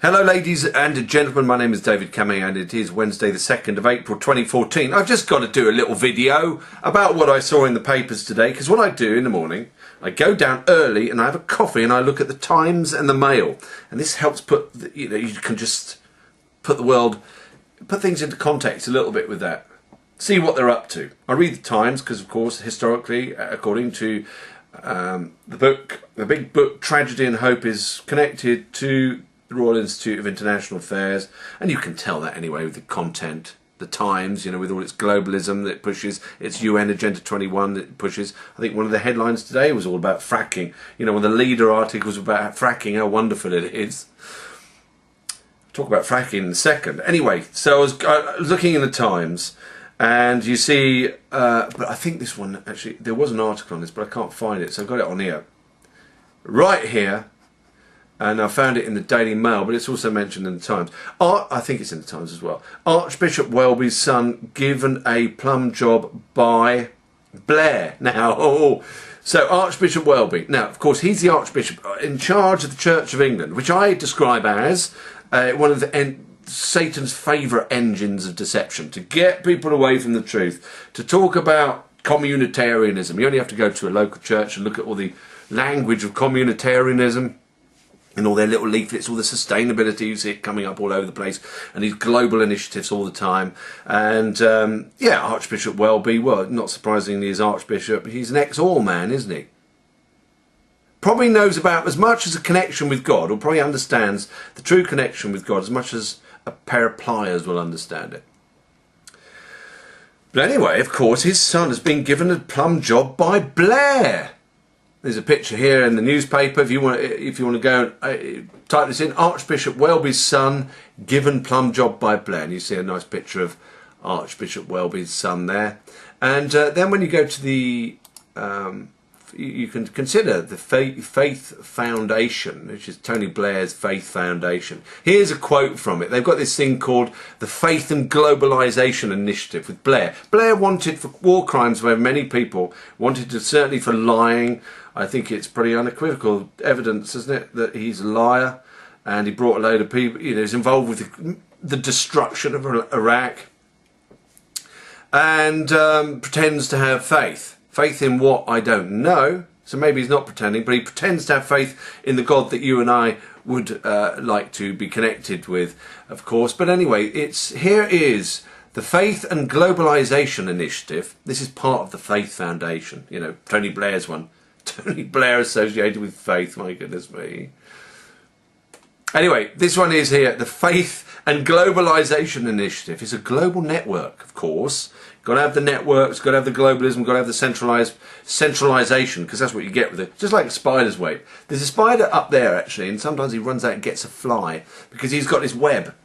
Hello ladies and gentlemen, my name is David Camming and it is Wednesday the 2nd of April 2014. I've just got to do a little video about what I saw in the papers today, because what I do in the morning, I go down early and I have a coffee and I look at the Times and the Mail, and this helps put, you can just put things into context a little bit with that. See what they're up to. I read the Times because, of course, historically, according to the big book Tragedy and Hope is connected to the Royal Institute of International Affairs, and you can tell that anyway with the content. The Times, with all its globalism that it pushes, its UN Agenda 21 that it pushes. I think one of the headlines today was all about fracking. One of the leader articles about fracking, how wonderful it is. I'll talk about fracking in a second. Anyway, so I was looking in the Times, and you see, but I think this one, actually, there was an article on this, but I can't find it, so I've got it on here. Right here. And I found it in the Daily Mail, but it's also mentioned in the Times. I think it's in the Times as well. Archbishop Welby's son given a plum job by Blair. Now, so Archbishop Welby. Now, of course, he's the Archbishop in charge of the Church of England, which I describe as one of Satan's favourite engines of deception, to get people away from the truth, to talk about communitarianism. You only have to go to a local church and look at all the language of communitarianism, and all their little leaflets, all the sustainability, you see it coming up all over the place, and these global initiatives all the time. And yeah, Archbishop Welby, well, not surprisingly, is Archbishop. He's an ex-all man, isn't he? Probably knows about as much as a connection with God, or probably understands the true connection with God as much as a pair of pliers will understand it. But anyway, of course, his son has been given a plum job by Blair. There's a picture here in the newspaper if you want to go and type this in. Archbishop Welby's son given plum job by Blair. And you see a nice picture of Archbishop Welby's son there. And then when you go to the, you can consider the Faith Foundation, which is Tony Blair's Faith Foundation. Here's a quote from it. They've got this thing called the Faith and Globalization Initiative with Blair. Blair wanted for war crimes where many people wanted to, certainly for lying. I think it's pretty unequivocal evidence, isn't it, that he's a liar, and he brought a load of people, he's involved with the destruction of Iraq, and pretends to have faith. Faith in what? I don't know. So maybe he's not pretending, but he pretends to have faith in the God that you and I would like to be connected with, of course. But anyway, here is the Faith and Globalization Initiative. This is part of the Faith Foundation, Tony Blair's one. Tony Blair associated with faith, my goodness me. Anyway, this one is here, the Faith and Globalization Initiative. It's a global network, of course. Got to have the networks, got to have the globalism, got to have the centralization, because that's what you get with it. Just like a spider's web. There's a spider up there, actually, and sometimes he runs out and gets a fly, because he's got his web.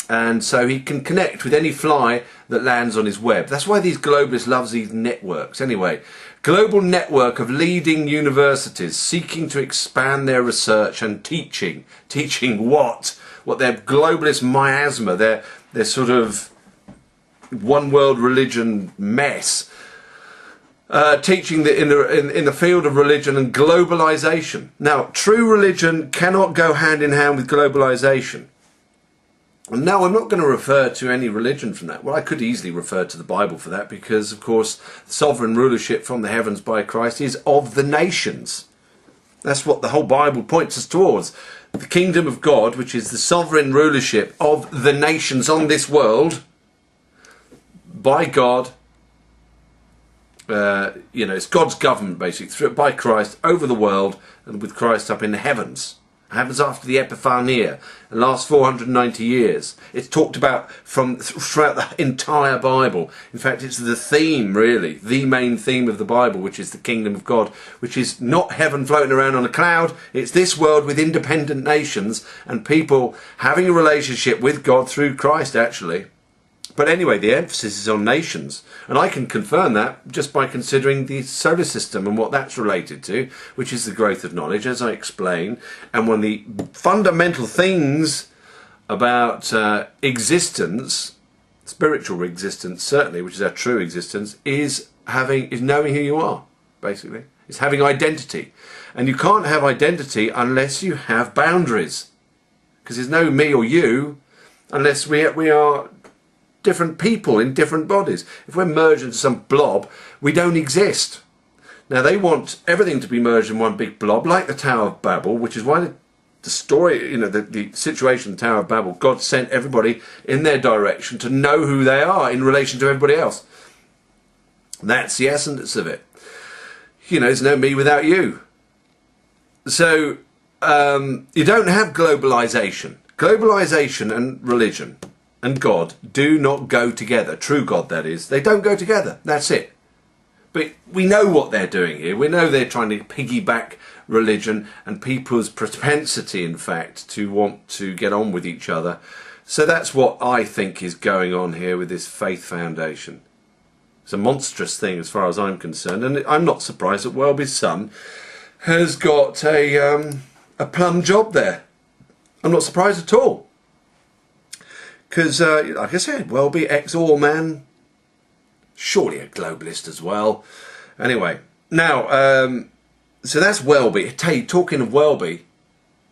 And so he can connect with any fly that lands on his web. That's why these globalists love these networks. Anyway, global network of leading universities seeking to expand their research and teaching. Teaching what? What their globalist miasma, their sort of one world religion mess. Teaching in the field of religion and globalization. Now, true religion cannot go hand in hand with globalization. No, I'm not going to refer to any religion from that. Well, I could easily refer to the Bible for that, because, of course, sovereign rulership from the heavens by Christ is of the nations. That's what the whole Bible points us towards. The kingdom of God, which is the sovereign rulership of the nations on this world, by God. It's God's government, basically, by Christ, over the world, and with Christ up in the heavens. It happens after the Epiphania, the last 490 years. It's talked about throughout the entire Bible. In fact, it's the theme, really, the main theme of the Bible, which is the kingdom of God, which is not heaven floating around on a cloud. It's this world with independent nations and people having a relationship with God through Christ, actually. But anyway, the emphasis is on nations, and I can confirm that just by considering the solar system and what that's related to, which is the growth of knowledge, as I explain. And one of the fundamental things about existence, spiritual existence certainly, which is our true existence, is knowing who you are, basically. It's having identity. And you can't have identity unless you have boundaries. because there's no me or you unless we are different people in different bodies. If we're merged into some blob, we don't exist. Now they want everything to be merged in one big blob, like the Tower of Babel, which is why the story, the situation of the Tower of Babel, God sent everybody in their direction to know who they are in relation to everybody else. That's the essence of it. There's no me without you. So you don't have globalization. Globalization and religion and God do not go together. True God, that is. They don't go together. That's it. But we know what they're doing here. We know they're trying to piggyback religion and people's propensity, in fact, to want to get on with each other. So that's what I think is going on here with this faith foundation. It's a monstrous thing as far as I'm concerned. And I'm not surprised that Welby's son has got a plum job there. I'm not surprised at all. Because, like I said, Welby, ex-All Man, surely a globalist as well. Anyway, now, so that's Welby. Hey, talking of Welby,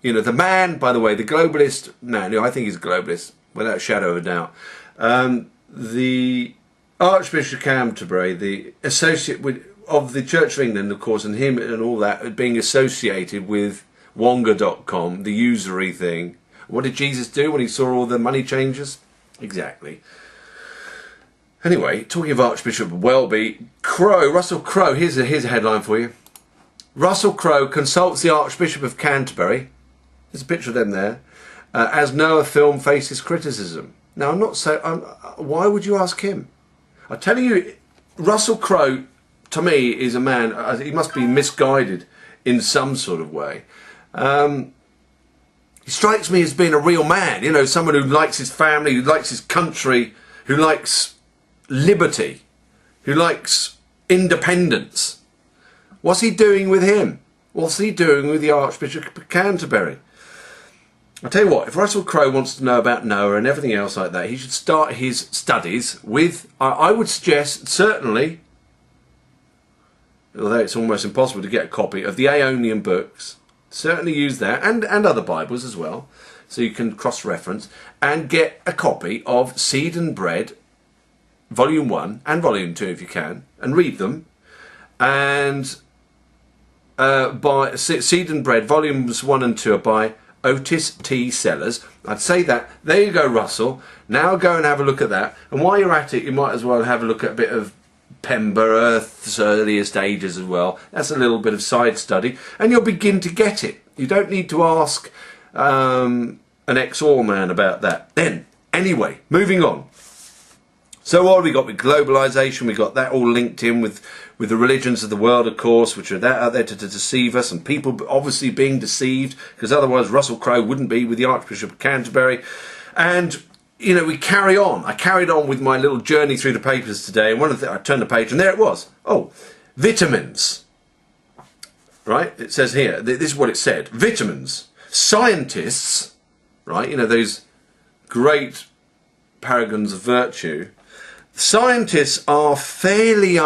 the man, by the way, the globalist, no, I think he's a globalist, without a shadow of a doubt. The Archbishop of Canterbury, the associate of the Church of England, of course, and him and all that, being associated with Wonga.com, the usury thing. What did Jesus do when he saw all the money changers? Exactly. Anyway, talking of Archbishop Welby, Crowe, Russel Crowe, here's a headline for you. Russel Crowe consults the Archbishop of Canterbury, there's a picture of them there, as Noah film faces criticism. Now, why would you ask him? I tell you, Russel Crowe, to me, is a man, he must be misguided in some sort of way. He strikes me as being a real man, someone who likes his family, who likes his country, who likes liberty, who likes independence. What's he doing with him? What's he doing with the Archbishop of Canterbury? I'll tell you what, if Russel Crowe wants to know about Noah and everything else like that, he should start his studies with, I would suggest, certainly, although it's almost impossible to get a copy, of the Aeonian books. Certainly use that, and other Bibles as well, so you can cross-reference, and get a copy of Seed and Bread, Volume 1 and Volume 2 if you can, and read them. And by Seed and Bread, Volumes 1 and 2 are by Otis T. Sellers. I'd say that. There you go, Russell. Now go and have a look at that. And while you're at it, you might as well have a look at a bit of Pember, Earth's earliest ages as well. That's a little bit of side study, and you'll begin to get it. You don't need to ask an ex-All Man about that. Then, anyway, moving on. So what have we got with globalisation? We got that all linked in with the religions of the world, of course, which are out there to deceive us, and people obviously being deceived, because otherwise Russel Crowe wouldn't be with the Archbishop of Canterbury. And we carry on. I carried on with my little journey through the papers today, and I turned the page, and there it was. Oh, vitamins. Right? It says here, this is what it said. Vitamins. Scientists, right, those great paragons of virtue, scientists are fairly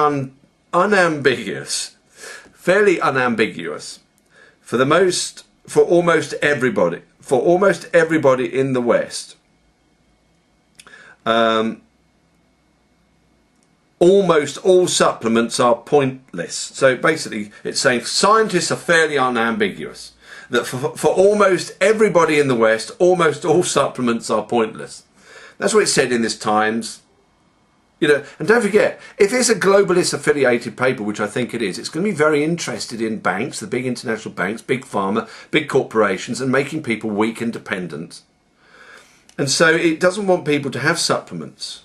unambiguous. Fairly unambiguous. For almost everybody. For almost everybody in the West. Almost all supplements are pointless. So basically it's saying scientists are fairly unambiguous, that for almost everybody in the West, almost all supplements are pointless. That's what it said in this Times. And don't forget, if it's a globalist affiliated paper, which I think it is, it's going to be very interested in banks, the big international banks, big pharma, big corporations, and making people weak and dependent. And so it doesn't want people to have supplements,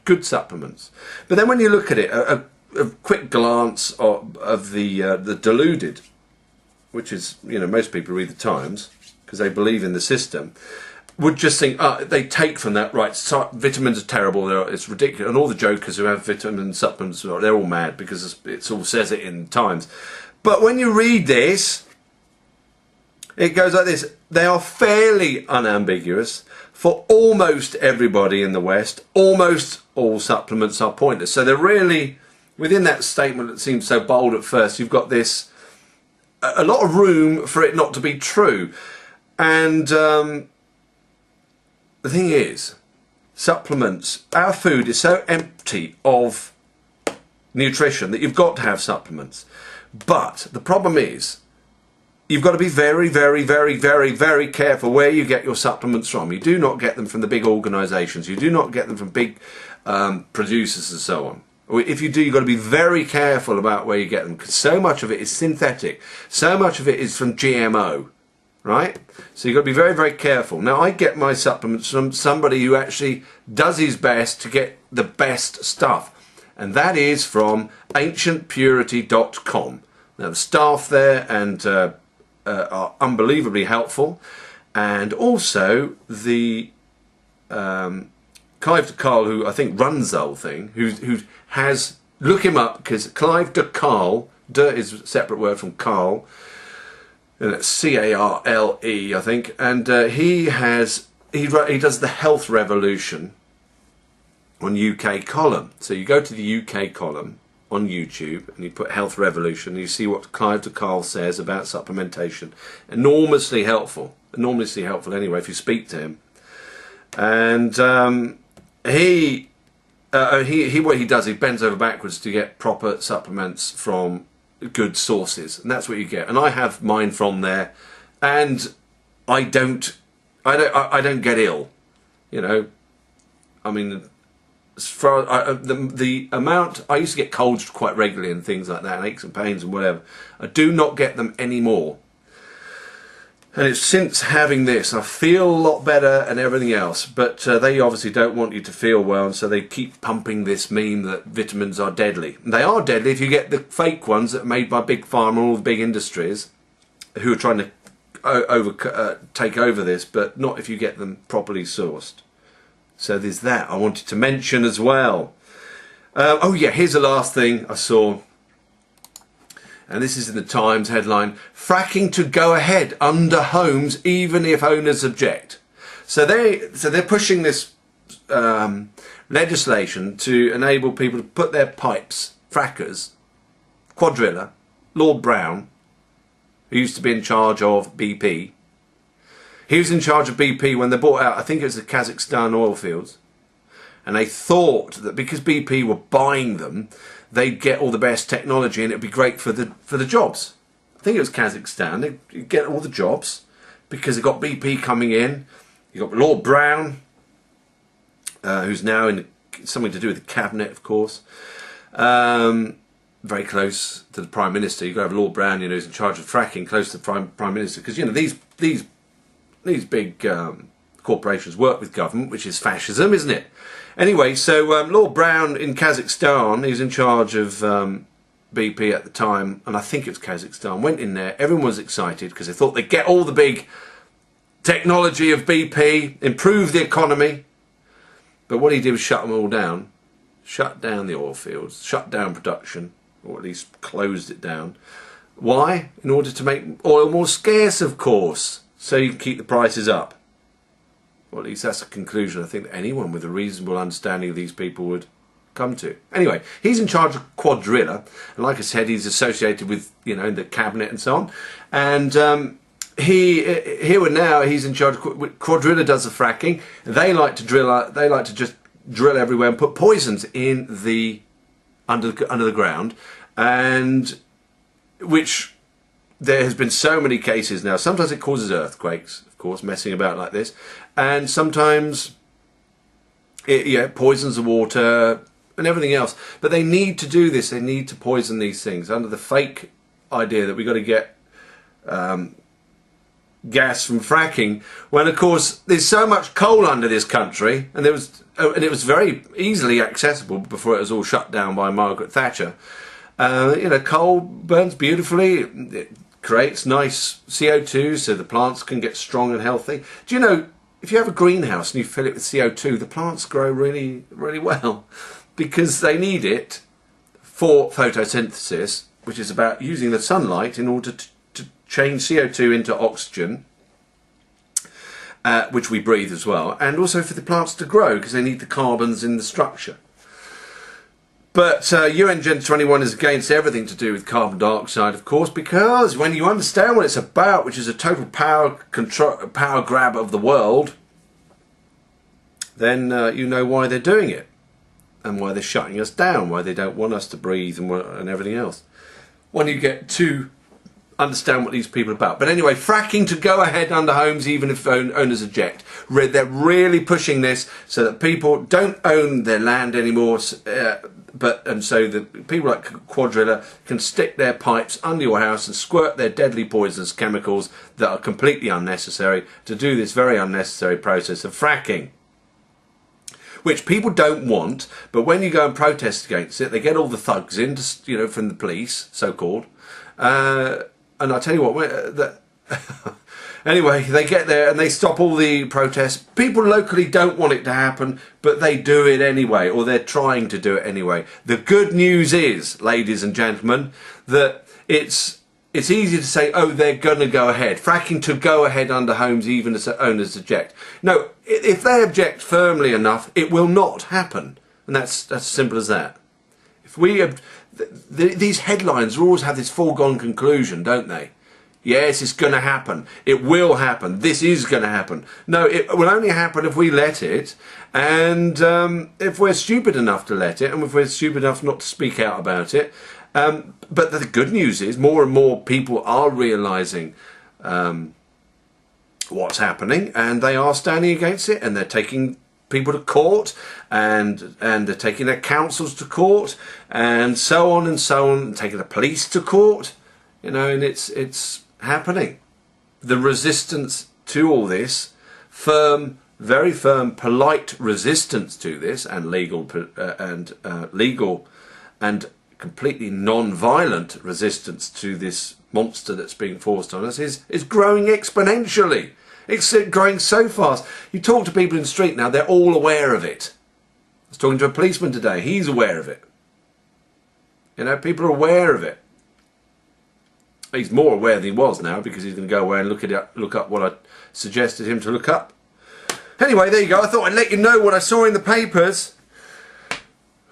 good supplements. But then when you look at it, a quick glance of the deluded, which is, most people read the Times because they believe in the system, would just think, they take from that, right, vitamins are terrible, it's ridiculous, and all the jokers who have vitamin supplements, they're all mad because it all says it in the Times. But when you read this, it goes like this: they are fairly unambiguous. For almost everybody in the West, almost all supplements are pointless. So they're really, within that statement that seems so bold at first, you've got this, a lot of room for it not to be true. And the thing is, supplements, our food is so empty of nutrition that you've got to have supplements. But the problem is, you've got to be very, very, very, very, very careful where you get your supplements from. You do not get them from the big organisations. You do not get them from big producers and so on. Or if you do, you've got to be very careful about where you get them, because so much of it is synthetic. So much of it is from GMO, right? So you've got to be very, very careful. Now, I get my supplements from somebody who actually does his best to get the best stuff. And that is from ancientpurity.com. Now, the staff there and are unbelievably helpful. And also the Clive de Carl, who I think runs the whole thing, who has, look him up, because Clive de Carl, de is a separate word from Carl, and it's C-A-R-L-E, I think, and he does the Health Revolution on UK column. So you go to the UK column on YouTube and you put Health Revolution and you see what Clive de Carl says about supplementation. Enormously helpful anyway if you speak to him. And what he does, he bends over backwards to get proper supplements from good sources, and that's what you get. And I have mine from there, and I don't get ill, you know. I mean, as far the amount, I used to get colds quite regularly and things like that, and aches and pains and whatever. I do not get them anymore. And it's since having this, I feel a lot better and everything else. But they obviously don't want you to feel well, and so they keep pumping this meme that vitamins are deadly. And they are deadly if you get the fake ones that are made by Big Pharma and all the big industries who are trying to take over this, but not if you get them properly sourced. So there's that I wanted to mention as well. Oh yeah, here's the last thing I saw. And this is in the Times headline, fracking to go ahead under homes even if owners object. So they're pushing this legislation to enable people to put their pipes, frackers, Quadrilla, Lord Brown, who used to be in charge of BP. He was in charge of BP when they bought out, I think it was the Kazakhstan oil fields. And they thought that because BP were buying them, they'd get all the best technology and it'd be great for the jobs. I think it was Kazakhstan. They'd get all the jobs because they've got BP coming in. You've got Lord Brown, who's now in something to do with the cabinet, of course. Very close to the Prime Minister. You've got to have Lord Brown, you know, who's in charge of fracking, close to the Prime Minister. Because, you know, these big corporations work with government, which is fascism, isn't it? Anyway, so Lord Brown in Kazakhstan, he's in charge of BP at the time, and I think it was Kazakhstan, went in there. Everyone was excited because they thought they'd get all the big technology of BP, improve the economy. But what he did was shut them all down, shut down the oil fields, shut down production, or at least closed it down. Why? In order to make oil more scarce, of course, so you can keep the prices up. Well, at least that's a conclusion I think that anyone with a reasonable understanding of these people would come to. Anyway, he's in charge of Quadrilla, and like I said, he's associated with, you know, the cabinet and so on. And here and now, he's in charge of Quadrilla. Does the fracking. They like to drill. They like to just drill everywhere and put poisons in the under the ground, and which there has been so many cases now. Sometimes it causes earthquakes, of course, messing about like this. And sometimes it poisons the water and everything else. But they need to do this. They need to poison these things under the fake idea that we've got to get gas from fracking. When, of course, there's so much coal under this country. And it was very easily accessible before it was all shut down by Margaret Thatcher. You know, coal burns beautifully. It creates nice CO2 so the plants can get strong and healthy. Do you know, if you have a greenhouse and you fill it with CO2, the plants grow really, really well because they need it for photosynthesis, which is about using the sunlight in order to change CO2 into oxygen, which we breathe as well, and also for the plants to grow because they need the carbons in the structure. But UN Agenda 21 is against everything to do with carbon dioxide, of course, because when you understand what it's about, which is a total power grab of the world, then you know why they're doing it and why they're shutting us down, why they don't want us to breathe and everything else. When you get to understand what these people are about. But anyway, fracking to go ahead under homes even if owners object. They're really pushing this so that people don't own their land anymore, and so that people like Quadrilla can stick their pipes under your house and squirt their deadly poisonous chemicals that are completely unnecessary to do this very unnecessary process of fracking, which people don't want. But when you go and protest against it, they get all the thugs in, from the police, so-called. And I tell you what, anyway, they get there and they stop all the protests. People locally don't want it to happen, but they do it anyway, or they're trying to do it anyway. The good news is, ladies and gentlemen, that it's easy to say, oh, they're going to go ahead. Fracking to go ahead under homes even as owners object. No, if they object firmly enough, it will not happen. And that's as simple as that. If we... These headlines always have this foregone conclusion, don't they? Yes, it's going to happen. It will happen. This is going to happen. No, it will only happen if we let it, and if we're stupid enough to let it, and if we're stupid enough not to speak out about it. But the good news is more and more people are realising what's happening, and they are standing against it, and they're taking people to court, and they're taking their councils to court, and so on, and taking the police to court, and it's happening. The resistance to all this, very firm, polite resistance to this, and legal and completely non-violent resistance to this monster that's being forced on us is growing exponentially. It's growing so fast. You talk to people in the street now, they're all aware of it. I was talking to a policeman today, he's aware of it. People are aware of it. He's more aware than he was now, because he's going to go away and look up what I suggested him to look up. Anyway, there you go. I thought I'd let you know what I saw in the papers.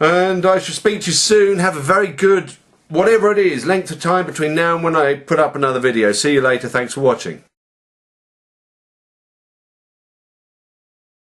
And I shall speak to you soon. Have a very good, whatever it is, length of time between now and when I put up another video. See you later. Thanks for watching.